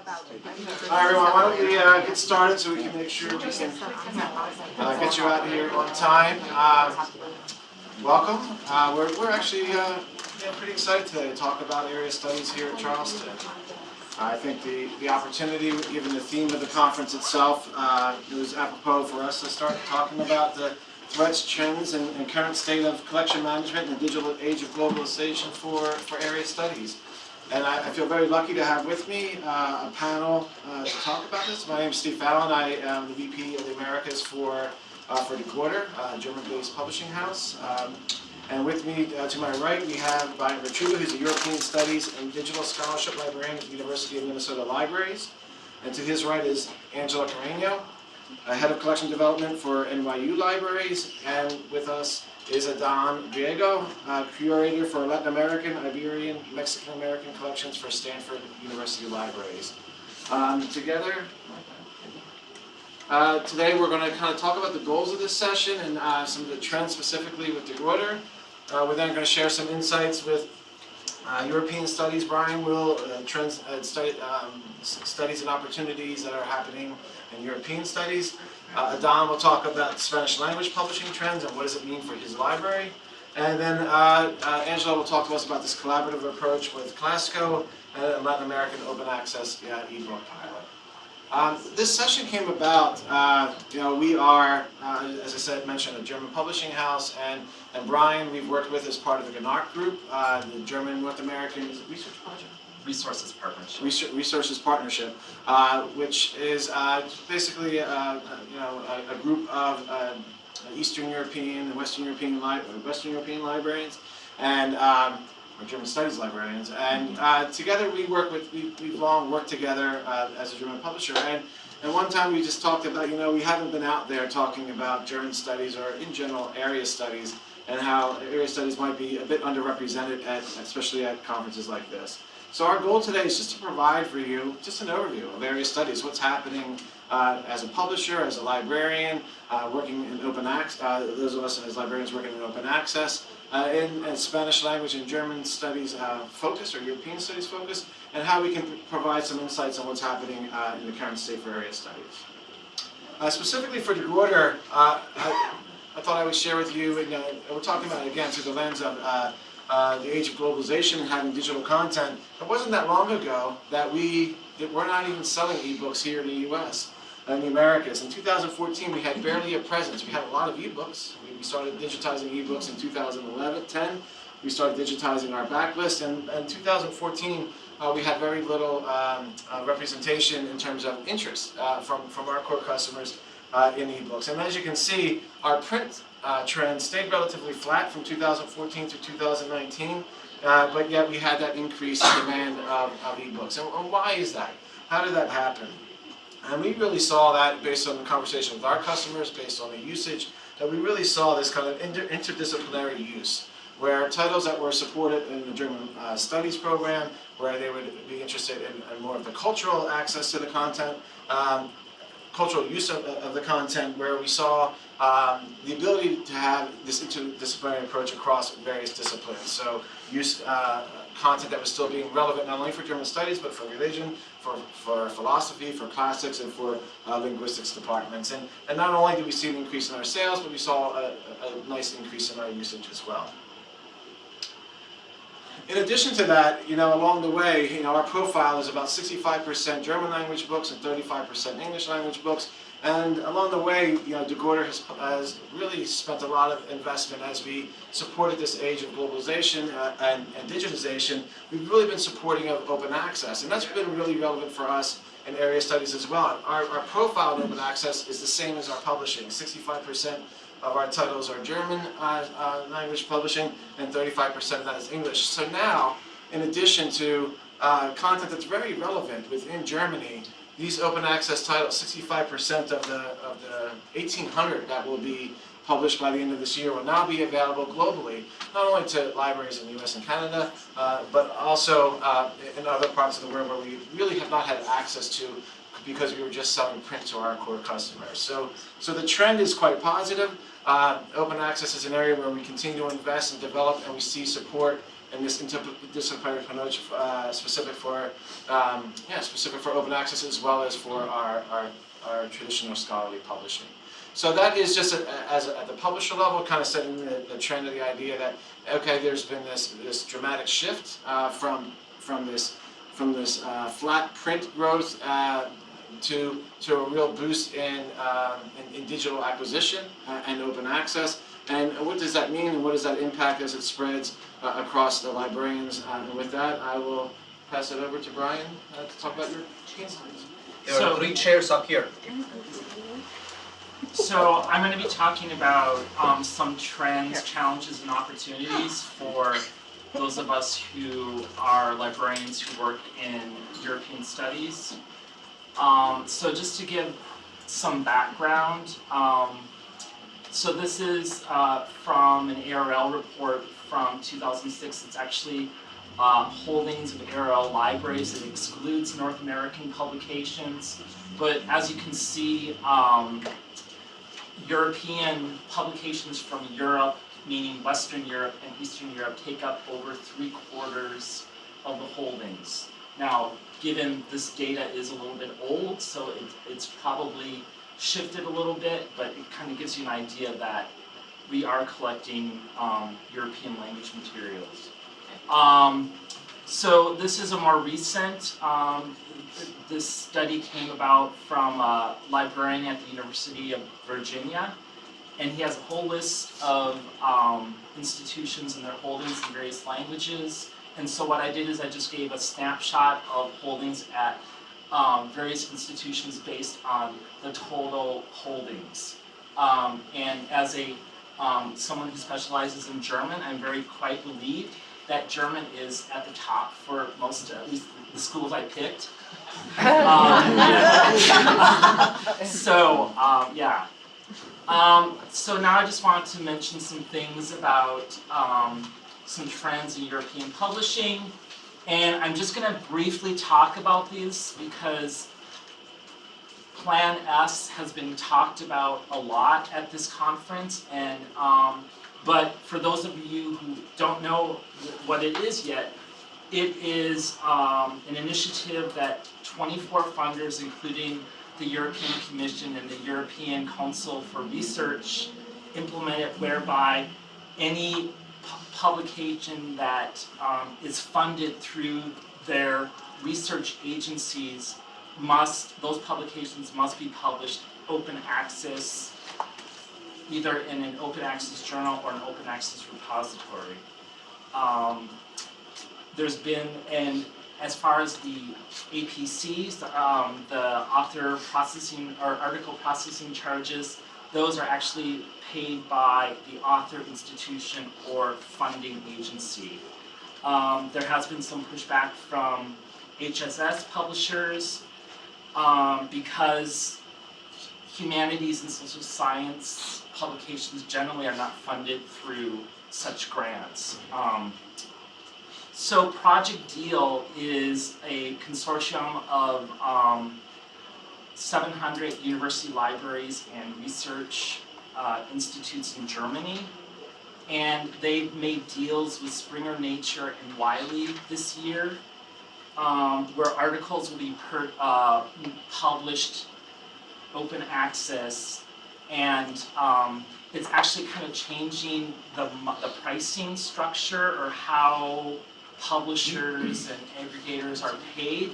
Hi everyone, why don't we get started so we can make sure we can get you out here on time. Welcome. We're actually pretty excited today to talk about area studies here at Charleston. I think the opportunity, given the theme of the conference itself, it was apropos for us to start talking about the threats, trends, and current state of collection management in the digital age of globalization for area studies. And I feel very lucky to have with me a panel to talk about this. My name is Steve Fallon. I am the VP of the Americas for GRUYTER, a German-based publishing house. And with me to my right, we have Brian Vertruba, who's a European Studies and Digital Scholarship Librarian at the University of Minnesota Libraries. And to his right is Angela Carreño, Head of Collection Development for NYU Libraries. And with us is Adán Griego, Curator for Latin American, Iberian, Mexican American Collections for Stanford University Libraries. Together, today we're going to kind of talk about the goals of this session and some of the trends specifically with the GRUYTER. We're then going to share some insights with European studies. Brian will studies and opportunities that are happening in European studies. Adán will talk about Spanish language publishing trends and what does it mean for his library. And then Angela will talk to us about this collaborative approach with CLACSO and Latin American open access ebook pilot. This session came about, we are, as I said, mentioned, a German publishing house, and Brian we've worked with as part of the GNARC group, the German North American Research Project? Resources Partnership. Resources Partnership, which is basically a group of Eastern European and Western European librarians and or German Studies librarians, and together we've long worked together as a German publisher. And one time we just talked about, we haven't been out there talking about German studies or in general area studies, and how area studies might be a bit underrepresented especially at conferences like this. So our goal today is just to provide for you just an overview of area studies, what's happening as a publisher, as a librarian, working in open access, those of us as librarians working in open access, in Spanish language and German studies focus, or European studies focus, and how we can provide some insights on what's happening in the current state for area studies. Specifically for the GRUYTER, I thought I would share with you, and we're talking about it again through the lens of the age of globalization and having digital content. It wasn't that long ago that we're not even selling ebooks here in the U.S. and the Americas. In 2014, we had barely a presence. We had a lot of ebooks. We started digitizing ebooks in 2010. We started digitizing our backlist, and in 2014, we had very little representation in terms of interest from our core customers in ebooks. And as you can see, our print trend stayed relatively flat from 2014 to 2019, but yet we had that increase in demand of ebooks. And why is that? How did that happen? And we really saw that based on the conversation with our customers, based on the usage, that we really saw this kind of interdisciplinary use, where titles that were supported in the German studies program, where they would be interested in more of the cultural access to the content, cultural use of the content, where we saw the ability to have this interdisciplinary approach across various disciplines. So use content that was still being relevant not only for German studies, but for religion, for philosophy, for classics, and for linguistics departments. And not only did we see an increase in our sales, but we saw a nice increase in our usage as well. In addition to that, along the way, our profile is about 65% German language books and 35% English language books. And along the way, the GRUYTER has really spent a lot of investment as we supported this age of globalization and digitization. We've really been supporting of open access, and that's been really relevant for us in area studies as well. Our profile in open access is the same as our publishing. 65% of our titles are German language publishing, and 35% of that is English. So now, in addition to content that's very relevant within Germany, these open access titles, 65% of the 1,800 that will be published by the end of this year will now be available globally, not only to libraries in the US and Canada, but also in other parts of the world where we really have not had access to because we were just selling print to our core customers. So the trend is quite positive. Open access is an area where we continue to invest and develop, and we see support in this interdisciplinary approach specific for open access as well as for our traditional scholarly publishing. So that is just at the publisher level, kind of setting the trend of the idea that, okay, there's been this dramatic shift from this flat print growth to a real boost in digital acquisition and open access. And what does that mean, and what does that impact as it spreads across the librarians? And with that, I will pass it over to Brian to talk about your case studies. There are 3 chairs up here. So I'm going to be talking about some trends, challenges, and opportunities for those of us who are librarians who work in European studies. So just to give some background, so this is from an ARL report from 2006. It's actually holdings of ARL libraries. It excludes North American publications. But as you can see, European publications from Europe, meaning Western Europe and Eastern Europe, take up over 3/4 of the holdings. Now, given this data is a little bit old, so it's probably shifted a little bit, but it kind of gives you an idea that we are collecting European language materials. So this is a more recent, this study came about from a librarian at the University of Virginia, and he has a whole list of institutions and their holdings in various languages. And so what I did is I just gave a snapshot of holdings at various institutions based on the total holdings. And as someone who specializes in German, I'm quite relieved that German is at the top for most, at least the schools I picked. So now I just wanted to mention some things about some trends in European publishing, and I'm just going to briefly talk about these because Plan S has been talked about a lot at this conference, and but for those of you who don't know what it is yet, it is an initiative that 24 funders, including the European Commission and the European Council for Research, implemented, whereby any publication that is funded through their research agencies those publications must be published open access, either in an open access journal or an open access repository. There's been, and as far as the APCs, the author processing or article processing charges, those are actually paid by the author institution or funding agency. There has been some pushback from HSS publishers because humanities and social science publications generally are not funded through such grants. So Project Deal is a consortium of 700 university libraries and research institutes in Germany, and they've made deals with Springer Nature and Wiley this year, where articles will be published open access, and it's actually kind of changing the pricing structure or how publishers and aggregators are paid.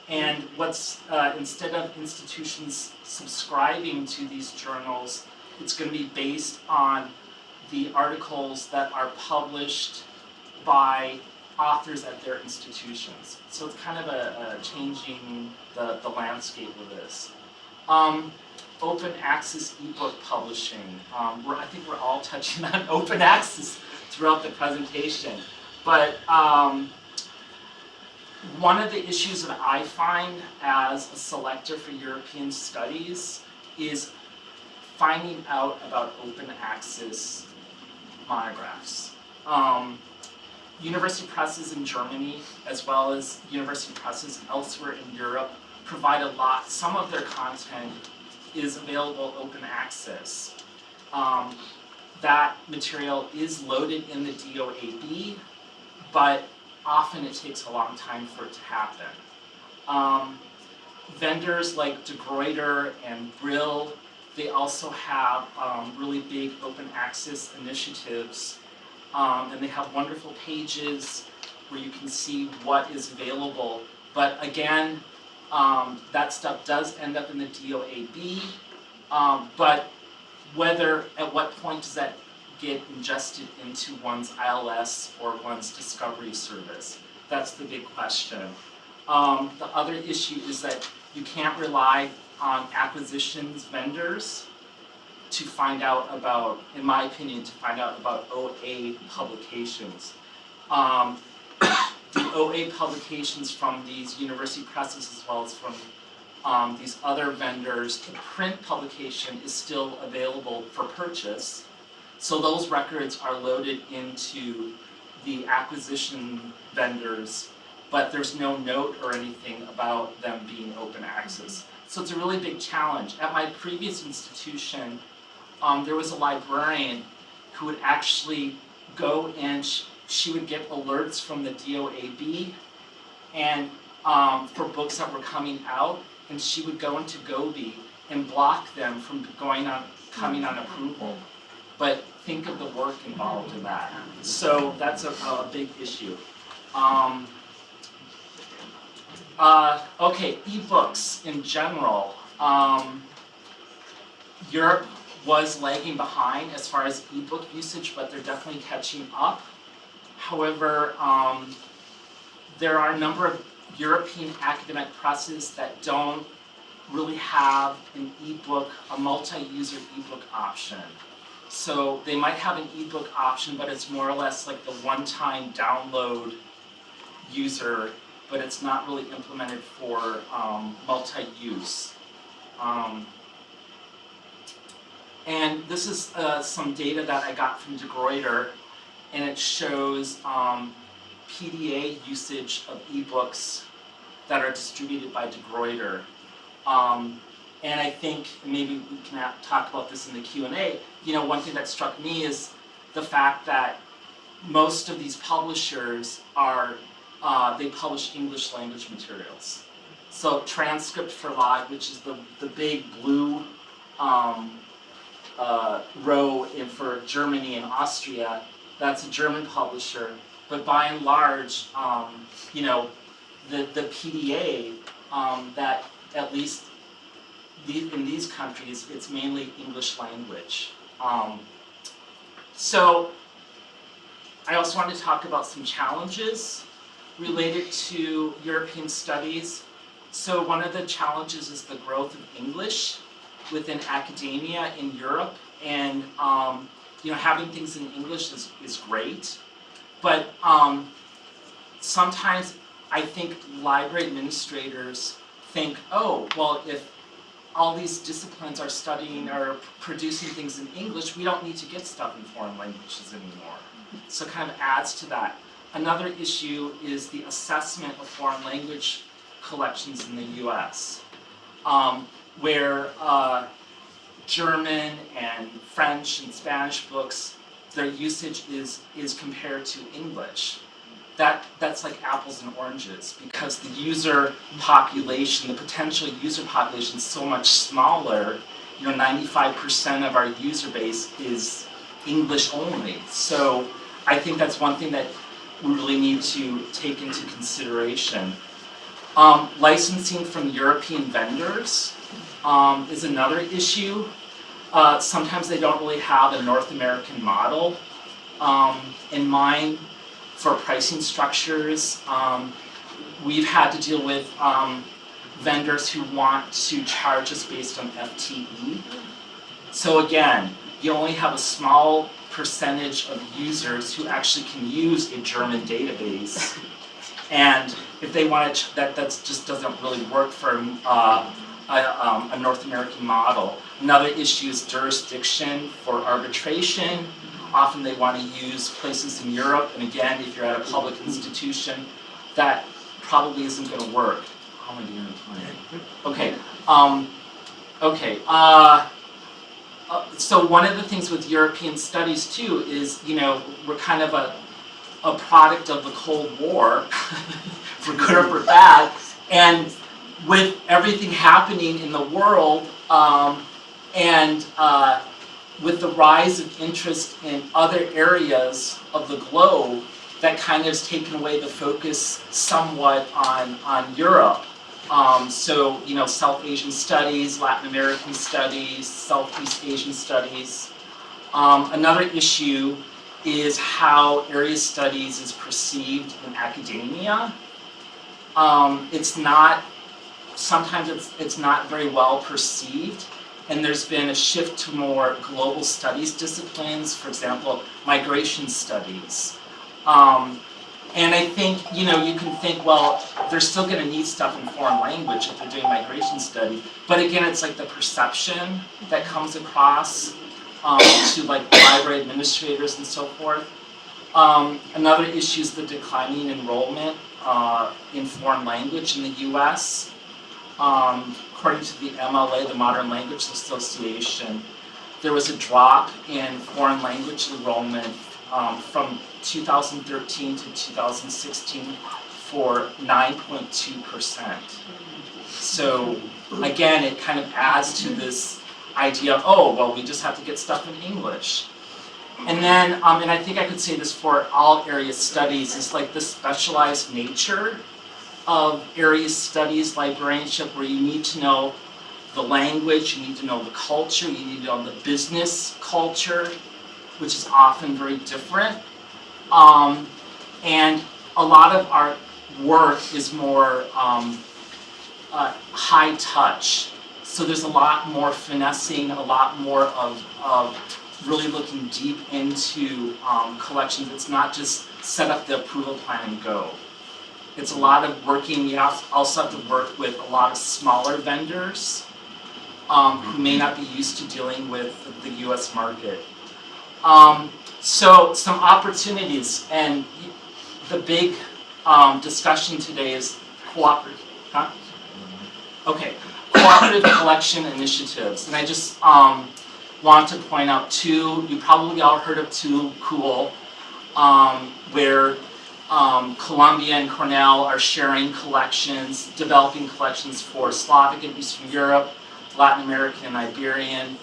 And what's instead of institutions subscribing to these journals, it's going to be based on the articles that are published by authors at their institutions. So it's kind of a changing the landscape with this. Open access ebook publishing. I think we're all touching on open access throughout the presentation. But one of the issues that I find as a selector for European studies is finding out about open access monographs. University presses in Germany, as well as university presses elsewhere in Europe, provide some of their content is available open access. That material is loaded in the DOAB, but often it takes a long time for it to happen. Vendors like GRUYTER and Brill, they also have really big open access initiatives, and they have wonderful pages where you can see what is available. But again, that stuff does end up in the DOAB, but at what point does that get ingested into one's ILS or one's discovery service? That's the big question. The other issue is that you can't rely on acquisitions vendors to find out about, in my opinion, to find out about OA publications. The OA publications from these university presses as well as from these other vendors, the print publication is still available for purchase. So those records are loaded into the acquisition vendors, but there's no note or anything about them being open access. So it's a really big challenge. At my previous institution, there was a librarian who would actually go and she would get alerts from the DOAB and for books that were coming out, and she would go into Gobi and block them from coming on approval. But think of the work involved in that. So that's a big issue. Okay, ebooks in general. Europe was lagging behind as far as ebook usage, but they're definitely catching up. However, there are a number of European academic presses that don't really have an ebook, a multi-user ebook option. So they might have an ebook option, but it's more or less like the one-time download user, but it's not really implemented for multi-use. And this is some data that I got from GRUYTER, and it shows PDA usage of ebooks that are distributed by GRUYTER. And I think maybe we can talk about this in the Q&A. You know, one thing that struck me is the fact that most of these publishers are, they publish English language materials. So Transcript for Live, which is the big blue row for Germany and Austria, that's a German publisher. But by and large, you know, the PDA, that at least in these countries, it's mainly English language. So I also wanted to talk about some challenges related to European studies. So one of the challenges is the growth of English within academia in Europe, and you know, having things in English is great, but sometimes I think library administrators think, oh, well, if all these disciplines are studying or producing things in English, we don't need to get stuff in foreign languages anymore. So it kind of adds to that. Another issue is the assessment of foreign language collections in the US, where German and French and Spanish books, their usage is compared to English. That's like apples and oranges, because the user population, the potential user population is so much smaller. You know, 95% of our user base is English only. So I think that's one thing that we really need to take into consideration. Licensing from European vendors is another issue. Sometimes they don't really have a North American model in mind for pricing structures. We've had to deal with vendors who want to charge us based on FTE. So again, you only have a small percentage of users who actually can use a German database, and if they want to, that just doesn't really work for a North American model. Another issue is jurisdiction for arbitration. Often they want to use places in Europe, and again, if you're at a public institution, that probably isn't going to work. How am I doing? Okay. Okay. So one of the things with European studies too is, you know, we're kind of a product of the Cold War, for good or for bad, and with everything happening in the world, and with the rise of interest in other areas of the globe, that kind of has taken away the focus somewhat on Europe. So, you know, South Asian studies, Latin American studies, Southeast Asian studies. Another issue is how area studies is perceived in academia. It's not, sometimes it's not very well perceived, and there's been a shift to more global studies disciplines, for example, migration studies. And I think, you know, you can think, well, they're still going to need stuff in foreign language if they're doing migration study. But again, it's like the perception that comes across to like library administrators and so forth. Another issue is the declining enrollment in foreign language in the US. According to the MLA, the Modern Language Association, there was a drop in foreign language enrollment from 2013 to 2016 for 9.2%. So again, it kind of adds to this idea of, oh, well, we just have to get stuff in English. And then, and I think I could say this for all area studies, is like the specialized nature of area studies librarianship, where you need to know the language, you need to know the culture, you need to know the business culture, which is often very different. And a lot of our work is more high touch. So there's a lot more finessing, a lot more of really looking deep into collections. It's not just set up the approval plan and go. It's a lot of working, you also have to work with a lot of smaller vendors who may not be used to dealing with the US market. So some opportunities, and the big discussion today is cooperative, cooperative collection initiatives. And I just want to point out two, you probably all heard of two cool, where Columbia and Cornell are sharing collections, developing collections for Slavic and Eastern Europe, Latin American and Iberian,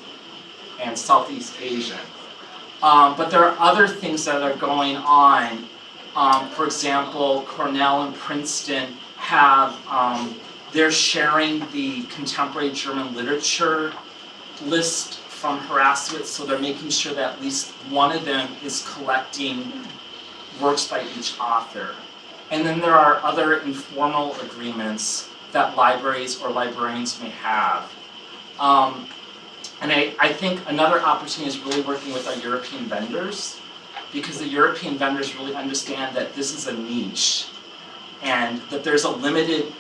and Southeast Asian. But there are other things that are going on. For example, Cornell and Princeton have, they're sharing the contemporary German literature list from Erasmus, so they're making sure that at least one of them is collecting works by each author. And then there are other informal agreements that libraries or librarians may have. And I think another opportunity is really working with our European vendors, because the European vendors really understand that this is a niche and that there's a limited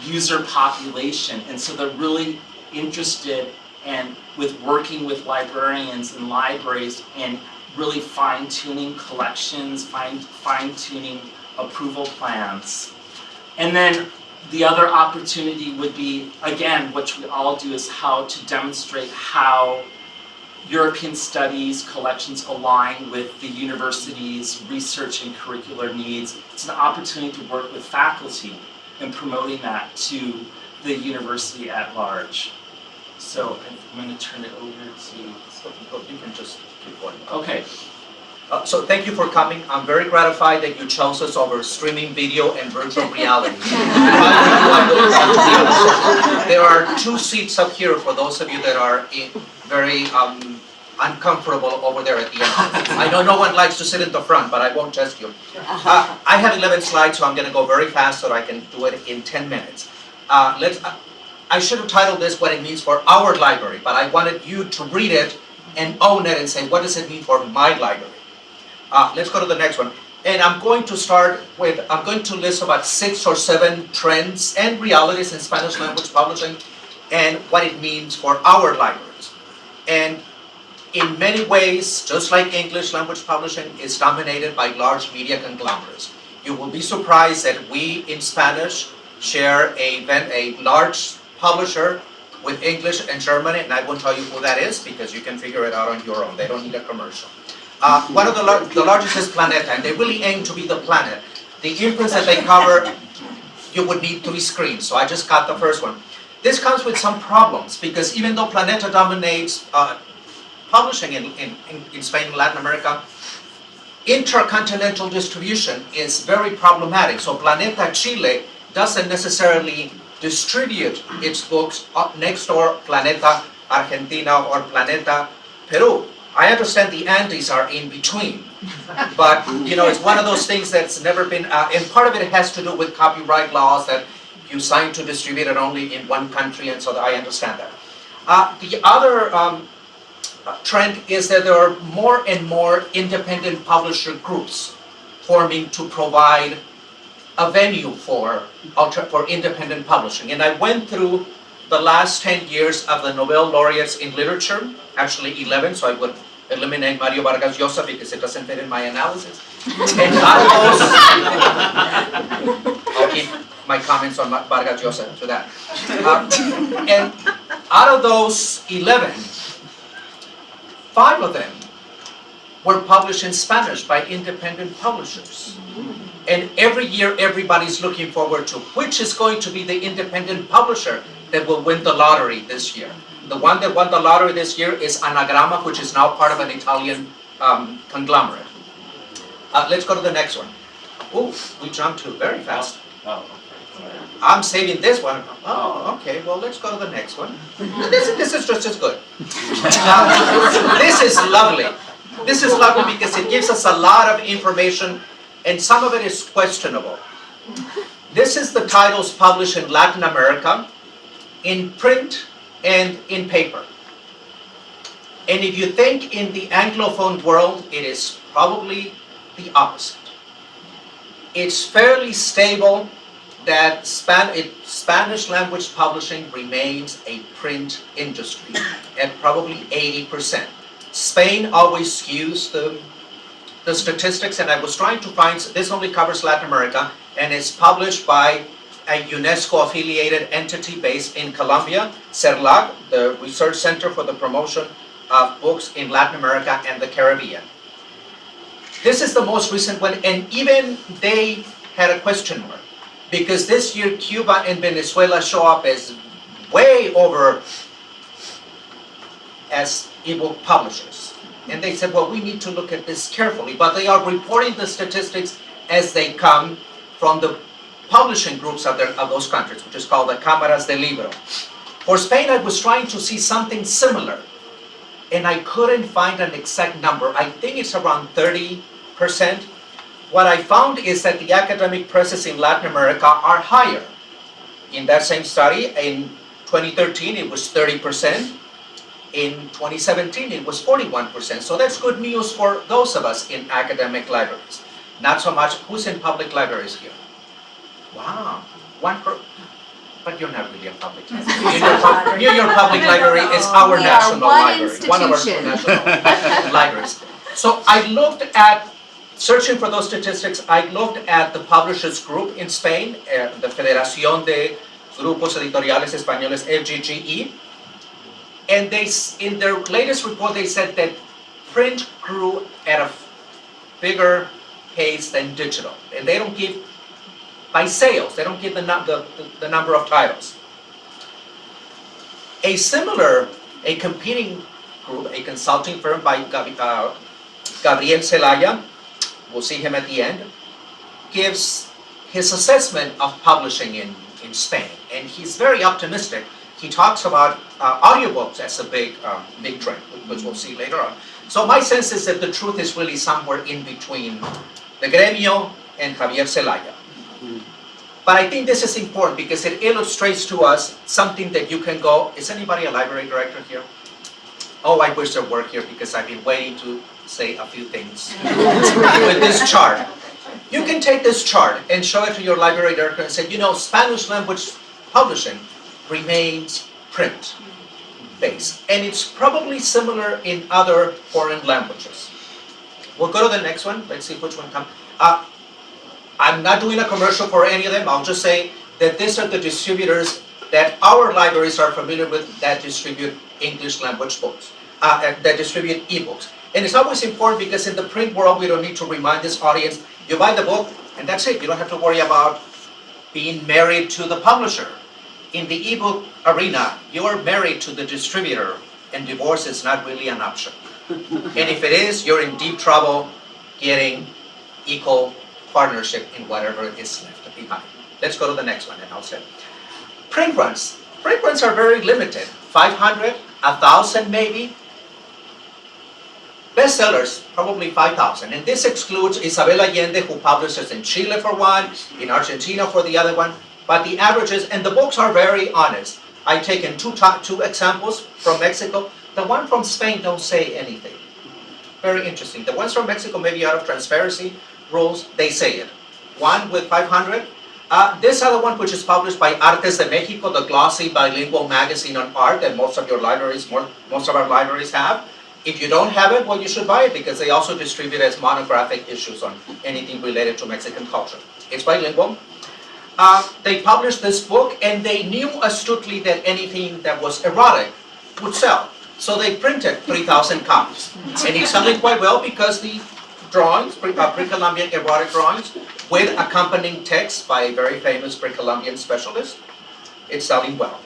user population, and so they're really interested in working with librarians and libraries and really fine-tuning collections, fine-tuning approval plans. And then the other opportunity would be, again, which we all do, is how to demonstrate how European studies collections align with the university's research and curricular needs. It's an opportunity to work with faculty in promoting that to the university at large. So I'm going to turn it over to... You can just keep going. Okay. So thank you for coming. I'm very gratified that you chose us over streaming video and virtual reality. There are two seats up here for those of you that are very uncomfortable over there at the end. I know no one likes to sit in the front, but I won't test you. I have 11 slides, so I'm going to go very fast so that I can do it in 10 minutes. I should have titled this what it means for our library, but I wanted you to read it and own it and say, what does it mean for my library? Let's go to the next one. And I'm going to start with, I'm going to list about 6 or 7 trends and realities in Spanish language publishing and what it means for our libraries. And in many ways, just like English language publishing is dominated by large media conglomerates. You will be surprised that we in Spanish share a large publisher with English and German, and I won't tell you who that is because you can figure it out on your own. They don't need a commercial. One of the largest is Planeta, and they really aim to be the planet. The imprints that they cover, you would need 3 screens, so I just got the first one. This comes with some problems because even though Planeta dominates publishing in Spain and Latin America, intercontinental distribution is very problematic. So Planeta Chile doesn't necessarily distribute its books up next door, Planeta Argentina or Planeta Peru. I understand the Andes are in between, but you know, it's one of those things that's never been, and part of it has to do with copyright laws that you sign to distribute it only in one country, and so I understand that. The other trend is that there are more and more independent publisher groups forming to provide a venue for independent publishing. And I went through the last 10 years of the Nobel laureates in literature, actually 11, so I would eliminate Mario Vargas Llosa because it doesn't fit in my analysis. And out of those, I'll keep my comments on Vargas Llosa to that. And out of those 11, 5 of them were published in Spanish by independent publishers. And every year, everybody's looking forward to which is going to be the independent publisher that will win the lottery this year. The one that won the lottery this year is Anagrama, which is now part of an Italian conglomerate. Let's go to the next one. Ooh, we jumped to very fast. Oh. I'm saving this one. Oh, okay, well, let's go to the next one. This is just as good. This is lovely. This is lovely because it gives us a lot of information, and some of it is questionable. This is the titles published in Latin America, in print and in paper. And if you think in the Anglophone world, it is probably the opposite. It's fairly stable that Spanish language publishing remains a print industry at probably 80%. Spain always skews the statistics, and I was trying to find, this only covers Latin America, and it's published by a UNESCO-affiliated entity based in Colombia, CERLAC, the Research Center for the Promotion of Books in Latin America and the Caribbean. This is the most recent one, and even they had a question mark, because this year Cuba and Venezuela show up as way over as ebook publishers. And they said, well, we need to look at this carefully, but they are reporting the statistics as they come from the publishing groups of those countries, which is called the Cámaras de Libro. For Spain, I was trying to see something similar, and I couldn't find an exact number. I think it's around 30%. What I found is that the academic presses in Latin America are higher. In that same study, in 2013, it was 30%. In 2017, it was 41%. So that's good news for those of us in academic libraries. Not so much who's in public libraries here. Wow, but you're not really a public library. New York Public Library is our national library, one of our two national libraries. So I looked at, searching for those statistics, I looked at the publishers group in Spain, the Federación de Grupos Editoriales Españoles, FGGE, and they, in their latest report, they said that print grew at a bigger pace than digital, and they don't give by sales, they don't give the number of titles. A similar, a competing group, a consulting firm by Gabriel Zelaya, we'll see him at the end, gives his assessment of publishing in Spain, and he's very optimistic. He talks about audiobooks as a big trend, which we'll see later on. So my sense is that the truth is really somewhere in between the gremio and Javier Zelaya. But I think this is important because it illustrates to us something that you can go, is anybody a library director here? Oh, I wish there were here because I've been waiting to say a few things with this chart. You can take this chart and show it to your library director and say, you know, Spanish language publishing remains print-based. And it's probably similar in other foreign languages. We'll go to the next one. Let's see which one comes. I'm not doing a commercial for any of them. I'll just say that these are the distributors that our libraries are familiar with that distribute English language books, that distribute ebooks. And it's always important because in the print world, we don't need to remind this audience, you buy the book and that's it. You don't have to worry about being married to the publisher. In the ebook arena, you are married to the distributor and divorce is not really an option. And if it is, you're in deep trouble getting equal partnership in whatever is left behind. Let's go to the next one and I'll say. Print runs. Print runs are very limited. 500, 1,000 maybe. Bestsellers, probably 5,000. And this excludes Isabel Allende, who publishes in Chile for one, in Argentina for the other one. But the averages, and the books are very honest. I've taken two examples from Mexico. The one from Spain don't say anything. Very interesting. The ones from Mexico, maybe out of transparency rules, they say it. One with 500. This other one, which is published by Artes de Mexico, the glossy bilingual magazine on art that most of your libraries, most of our libraries have. If you don't have it, well, you should buy it because they also distribute as monographic issues on anything related to Mexican culture. It's bilingual. They published this book and they knew astutely that anything that was erotic would sell. So they printed 3,000 copies. And it's selling quite well because the drawings, pre-Columbian erotic drawings, with accompanying text by a very famous pre-Columbian specialist, it's selling well.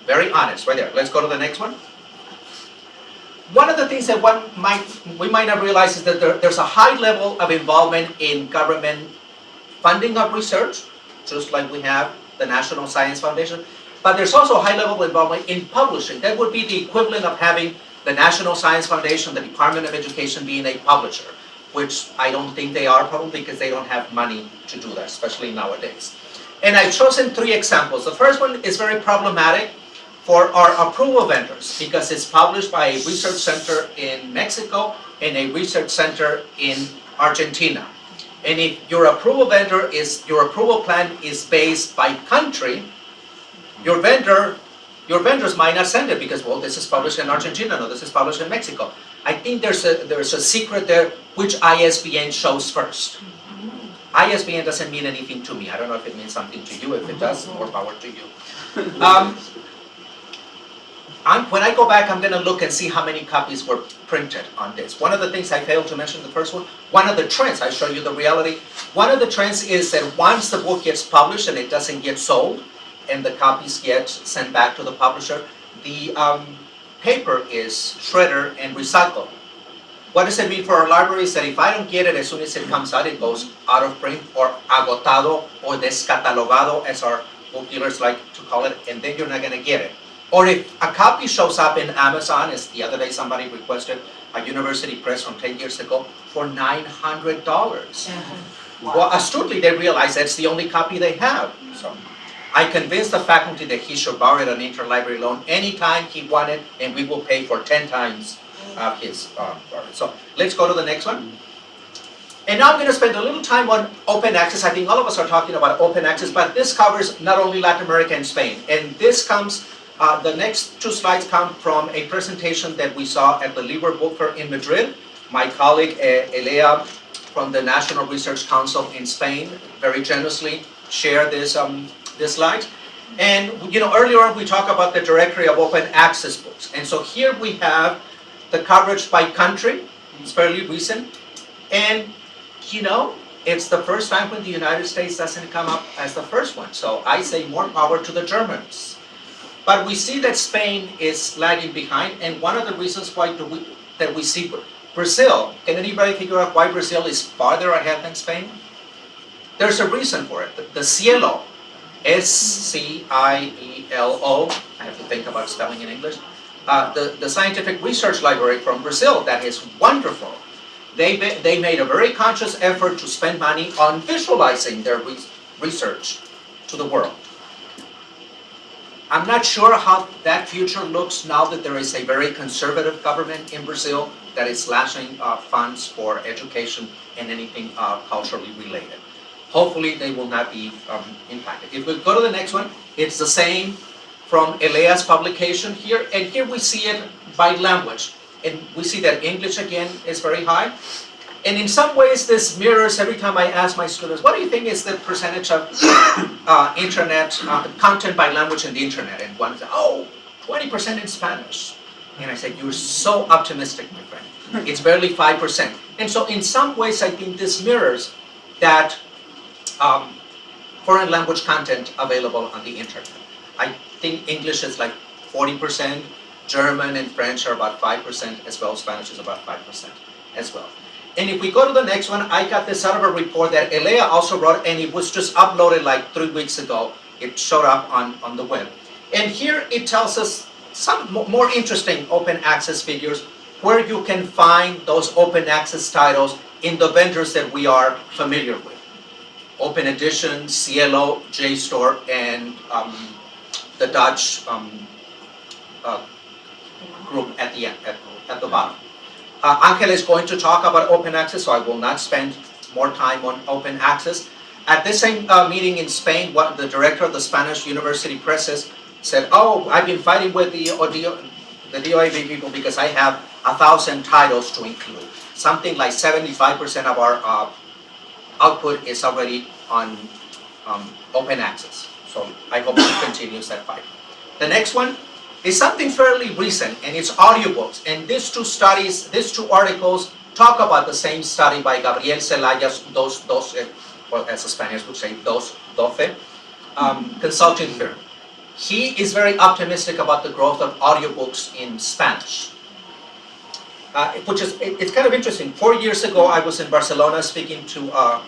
Very honest, right there. Let's go to the next one. One of the things that we might not realize is that there's a high level of involvement in government funding of research, just like we have the National Science Foundation, but there's also a high level of involvement in publishing. That would be the equivalent of having the National Science Foundation, the Department of Education being a publisher, which I don't think they are, probably because they don't have money to do that, especially nowadays. And I've chosen 3 examples. The first one is very problematic for our approval vendors because it's published by a research center in Mexico and a research center in Argentina. And if your approval plan is based by country, your vendors might not send it because, well, this is published in Argentina, no, this is published in Mexico. I think there's a secret there, which ISBN shows first. ISBN doesn't mean anything to me. I don't know if it means something to you. If it does, more power to you. When I go back, I'm going to look and see how many copies were printed on this. One of the things I failed to mention in the first one of the trends, I show you the reality. One of the trends is that once the book gets published and it doesn't get sold, and the copies get sent back to the publisher, the paper is shredded and recycled. What does it mean for our libraries? That if I don't get it as soon as it comes out, it goes out of print or agotado or descatalogado, as our book dealers like to call it, and then you're not going to get it. Or if a copy shows up in Amazon, as the other day somebody requested a university press from 10 years ago, for $900. Well, astutely they realize that's the only copy they have. So I convinced the faculty that he should borrow it on interlibrary loan anytime he wanted, and we will pay for 10 times his borrow. So let's go to the next one. And now I'm going to spend a little time on open access. I think all of us are talking about open access, but this covers not only Latin America and Spain. And this comes, the next 2 slides come from a presentation that we saw at the Libre Book Fair in Madrid. My colleague, Elea, from the National Research Council in Spain, very generously shared this slide. And earlier on we talked about the directory of open access books. And so here we have the coverage by country. It's fairly recent. And it's the first time when the United States doesn't come up as the first one. So I say more power to the Germans. But we see that Spain is lagging behind, and one of the reasons why that we see Brazil, can anybody figure out why Brazil is farther ahead than Spain? There's a reason for it. The CIELO, S-C-I-E-L-O, I have to think about spelling in English, the Scientific Research Library from Brazil, that is wonderful. They made a very conscious effort to spend money on visualizing their research to the world. I'm not sure how that future looks now that there is a very conservative government in Brazil that is slashing funds for education and anything culturally related. Hopefully they will not be impacted. If we go to the next one, it's the same from Elea's publication here, and here we see it by language. And we see that English again is very high. And in some ways, this mirrors every time I ask my students, what do you think is the percentage of internet content by language in the internet? And one said, oh, 20% in Spanish. And I said, you're so optimistic, my friend. It's barely 5%. And so in some ways, I think this mirrors that foreign language content available on the internet. I think English is like 40%, German and French are about 5% as well, Spanish is about 5% as well. And if we go to the next one, I got this out of a report that Elea also wrote, and it was just uploaded like 3 weeks ago. It showed up on the web. And here it tells us some more interesting open access figures where you can find those open access titles in the vendors that we are familiar with. Open Edition, CLO, JSTOR, and the Dutch group at the end, at the bottom. Angel is going to talk about open access, so I will not spend more time on open access. At this same meeting in Spain, the director of the Spanish University Presses said, oh, I've been fighting with the DOAB people because I have 1,000 titles to include. Something like 75% of our output is already on open access. So I hope he continues that fight. The next one is something fairly recent, and it's audiobooks. And these two studies, these two articles talk about the same study by Gabriel Celaya's well, as the Spaniards would say, Doce, consulting firm. He is very optimistic about the growth of audiobooks in Spanish. Which is, it's kind of interesting. 4 years ago, I was in Barcelona speaking to a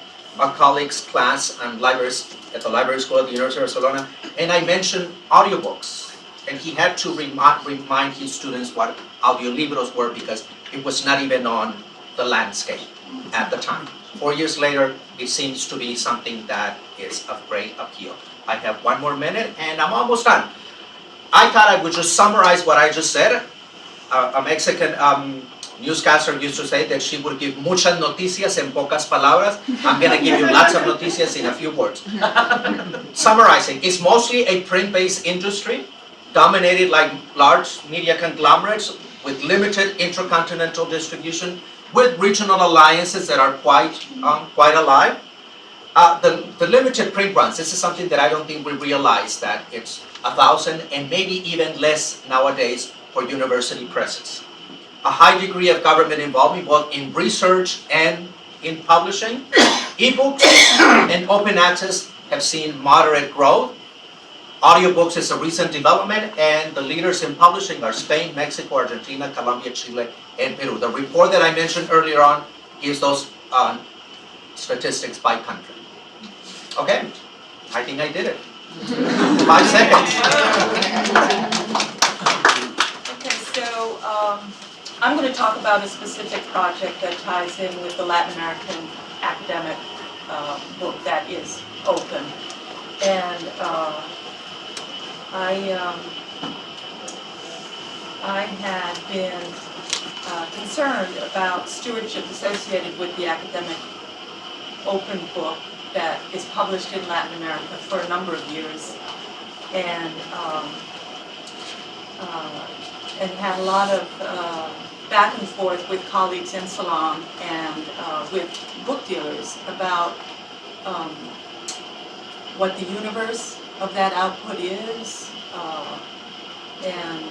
colleague's class and libraries at the library school at the University of Barcelona, and I mentioned audiobooks. And he had to remind his students what audiolibros were because it was not even on the landscape at the time. 4 years later, it seems to be something that is of great appeal. I have 1 more minute and I'm almost done. I thought I would just summarize what I just said. A Mexican newscaster used to say that she would give muchas noticias en pocas palabras. I'm going to give you lots of noticias in a few words. Summarizing, it's mostly a print-based industry, dominated like large media conglomerates with limited intercontinental distribution, with regional alliances that are quite alive. The limited print runs, this is something that I don't think we realize, that it's 1,000 and maybe even less nowadays for university presses. A high degree of government involvement both in research and in publishing. EBOOKS and open access have seen moderate growth. Audiobooks is a recent development, and the leaders in publishing are Spain, Mexico, Argentina, Colombia, Chile, and Peru. The report that I mentioned earlier on gives those statistics by country. Okay, I think I did it. 5 seconds. Okay, so I'm going to talk about a specific project that ties in with the Latin American academic book that is open. And I had been concerned about stewardship associated with the academic open book that is published in Latin America for a number of years, and had a lot of back and forth with colleagues in Salon and with book dealers about what the universe of that output is, and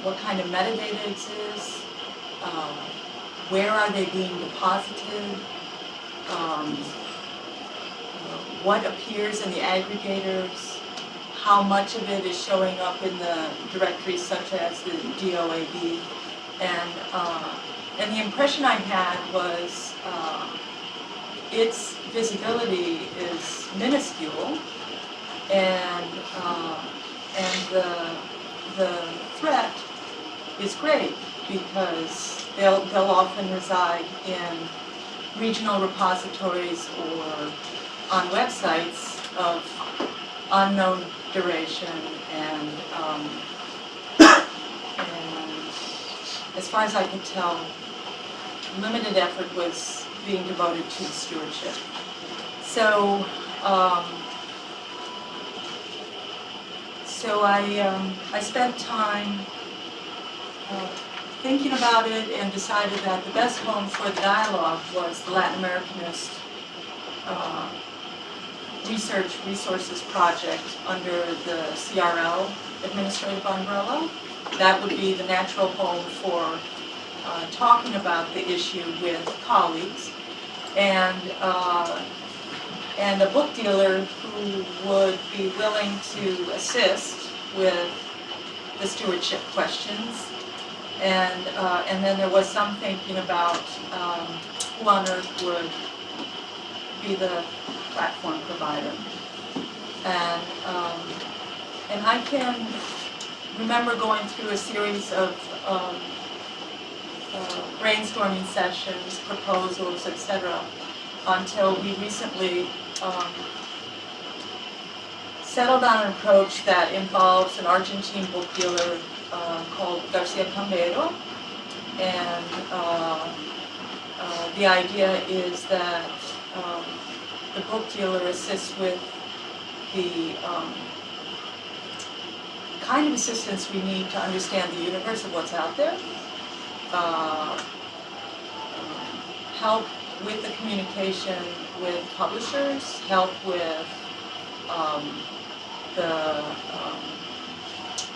what kind of metadata exists, where are they being deposited, what appears in the aggregators, how much of it is showing up in the directories such as the DOAB, and the impression I had was its visibility is minuscule, and the threat is great because they'll often reside in regional repositories or on websites of unknown duration, and as far as I could tell, limited effort was being devoted to stewardship. So I spent time thinking about it and decided that the best home for the dialogue was the Latin Americanist Research Resources Project under the CRL administrative umbrella. That would be the natural home for talking about the issue with colleagues, and a book dealer who would be willing to assist with the stewardship questions. And then there was some thinking about who on earth would be the platform provider. And I can remember going through a series of brainstorming sessions, proposals, etc., until we recently settled on an approach that involves an Argentine book dealer called Garcia Cambeiro, and the idea is that the book dealer assists with the kind of assistance we need to understand the universe of what's out there, help with the communication with publishers, help with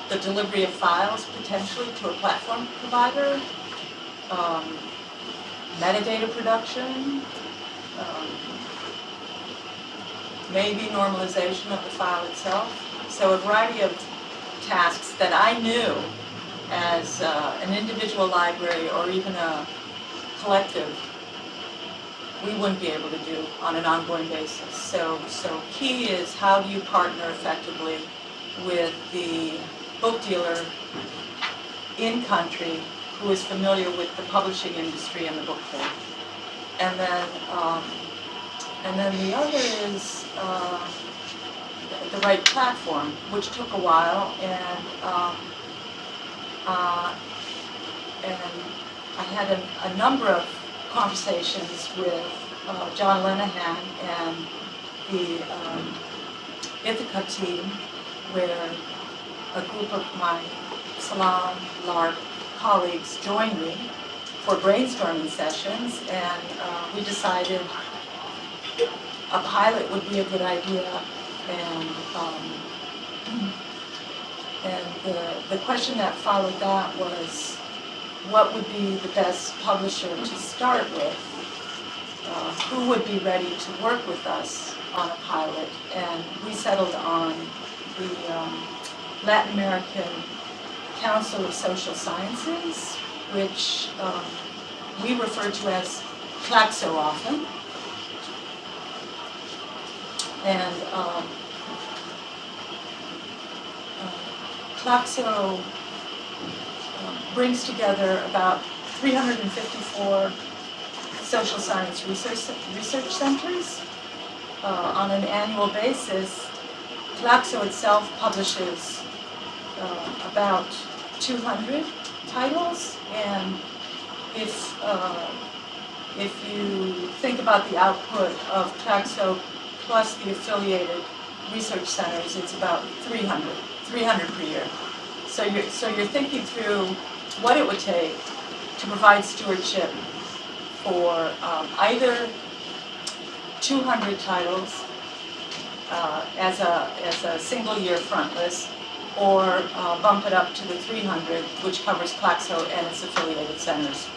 the delivery of files potentially to a platform provider, metadata production, maybe normalization of the file itself. So a variety of tasks that I knew as an individual library or even a collective we wouldn't be able to do on an ongoing basis. So key is how do you partner effectively with the book dealer in country who is familiar with the publishing industry and the book trade. And then the other is the right platform, which took a while, and I had a number of conversations with John Lenahan and the Ithaca team, where a group of my Salon LARP colleagues joined me for brainstorming sessions, and we decided a pilot would be a good idea, and the question that followed that was, what would be the best publisher to start with? Who would be ready to work with us on a pilot? And we settled on the Latin American Council of Social Sciences, which we refer to as CLACSO often. And CLACSO brings together about 354 social science research centers on an annual basis. CLACSO itself publishes about 200 titles, and if you think about the output of CLACSO plus the affiliated research centers, it's about 300 per year. So you're thinking through what it would take to provide stewardship for either 200 titles as a single year front list, or bump it up to the 300, which covers CLACSO and its affiliated centers.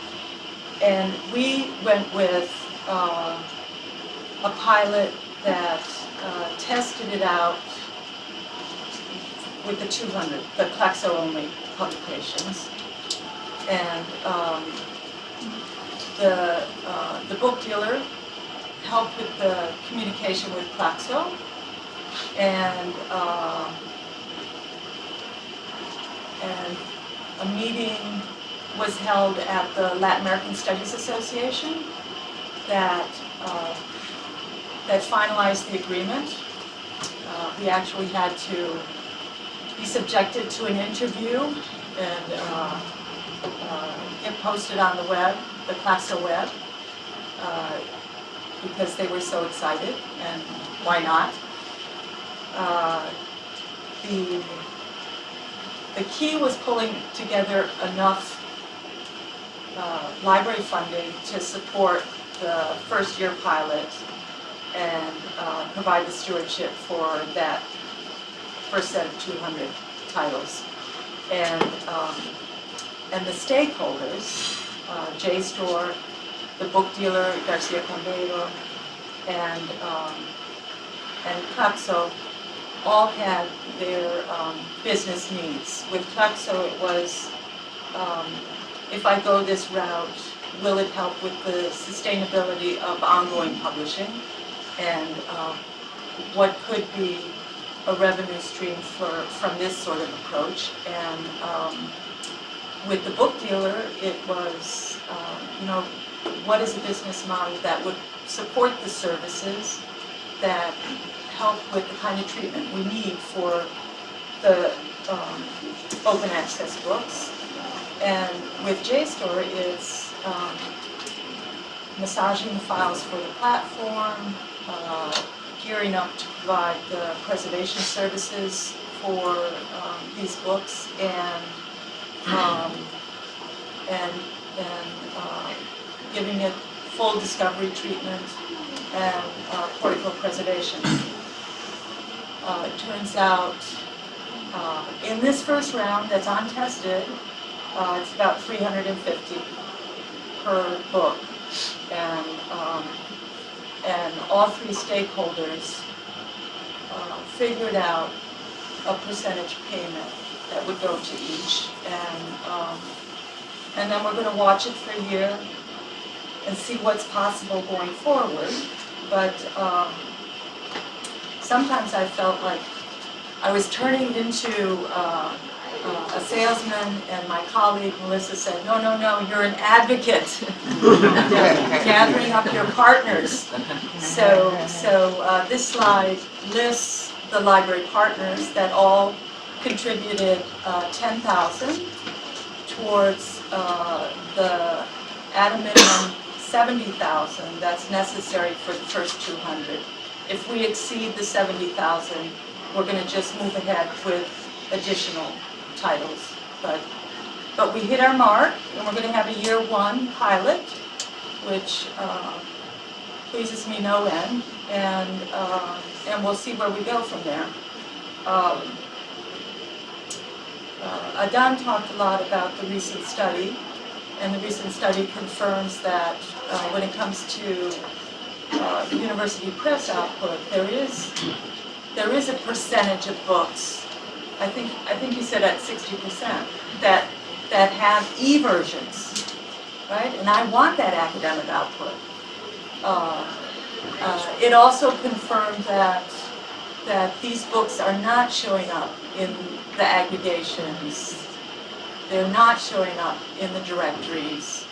And we went with a pilot that tested it out with the 200, the CLACSO only publications. And the book dealer helped with the communication with CLACSO, and a meeting was held at the Latin American Studies Association that finalized the agreement. We actually had to be subjected to an interview and get posted on the web, the CLACSO web, because they were so excited, and why not? The key was pulling together enough library funding to support the first year pilot and provide the stewardship for that first set of 200 titles. And the stakeholders, JSTOR, the book dealer, Garcia Cambeiro, and CLACSO all had their business needs. With CLACSO it was, if I go this route, will it help with the sustainability of ongoing publishing? And what could be a revenue stream from this sort of approach? And with the book dealer, it was, what is a business model that would support the services that help with the kind of treatment we need for the open access books. And with JSTOR, it's massaging the files for the platform, gearing up to provide the preservation services for these books, and giving it full discovery treatment and cortical preservation. It turns out in this first round that's untested, it's about $350 per book, and all three stakeholders figured out a percentage payment that would go to each, and then we're going to watch it for a year and see what's possible going forward. But sometimes I felt like I was turning into a salesman, and my colleague Melissa said, no, you're an advocate, gathering up your partners. So this slide lists the library partners that all contributed $10,000 towards at a minimum $70,000 that's necessary for the first 200. If we exceed the $70,000, we're going to just move ahead with additional titles. But we hit our mark, and we're going to have a year one pilot, which pleases me no end, and we'll see where we go from there. Adan talked a lot about the recent study, and the recent study confirms that when it comes to university press output, there is a percentage of books. I think you said at 60% that have e-versions, right? And I want that academic output. It also confirmed that these books are not showing up in the aggregations. They're not showing up in the directories.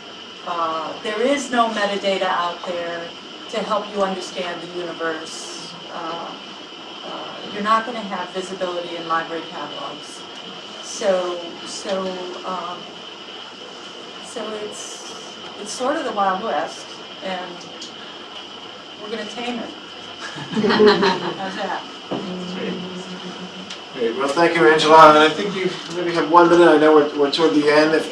There is no metadata out there to help you understand the universe. You're not going to have visibility in library catalogs. So it's sort of the Wild West, and we're going to tame it. How's that? Great. Well, thank you, Angela. And I think you maybe have 1 minute. I know we're toward the end. If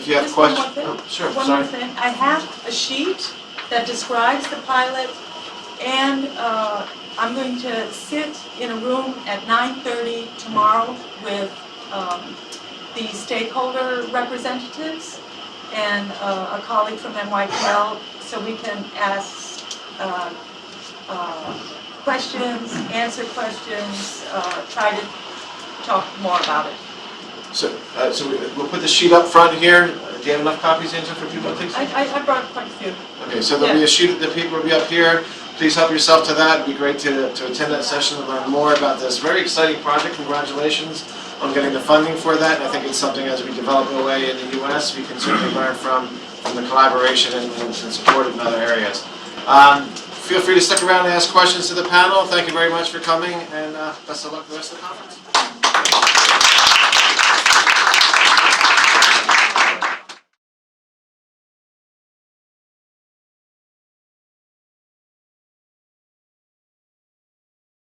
you have Just questions, one more thing. Sure. One Sorry. more thing. I have a sheet that describes the pilot, and I'm going to sit in a room at 9:30 tomorrow with the stakeholder representatives and a colleague from NYPL, so we can ask questions, answer questions, try to talk more about it. So we'll put the sheet up front here. Do you have enough copies, Angela, for people to take some? I brought quite a few. Okay, so there'll be a sheet. The people will be up here. Please help yourself to that. It'd be great to attend that session and learn more about this very exciting project. Congratulations on getting the funding for that. And I think it's something as we develop OA in the U.S., we can certainly learn from the collaboration and support in other areas. Feel free to stick around and ask questions to the panel. Thank you very much for coming, and best of luck with the rest of the conference.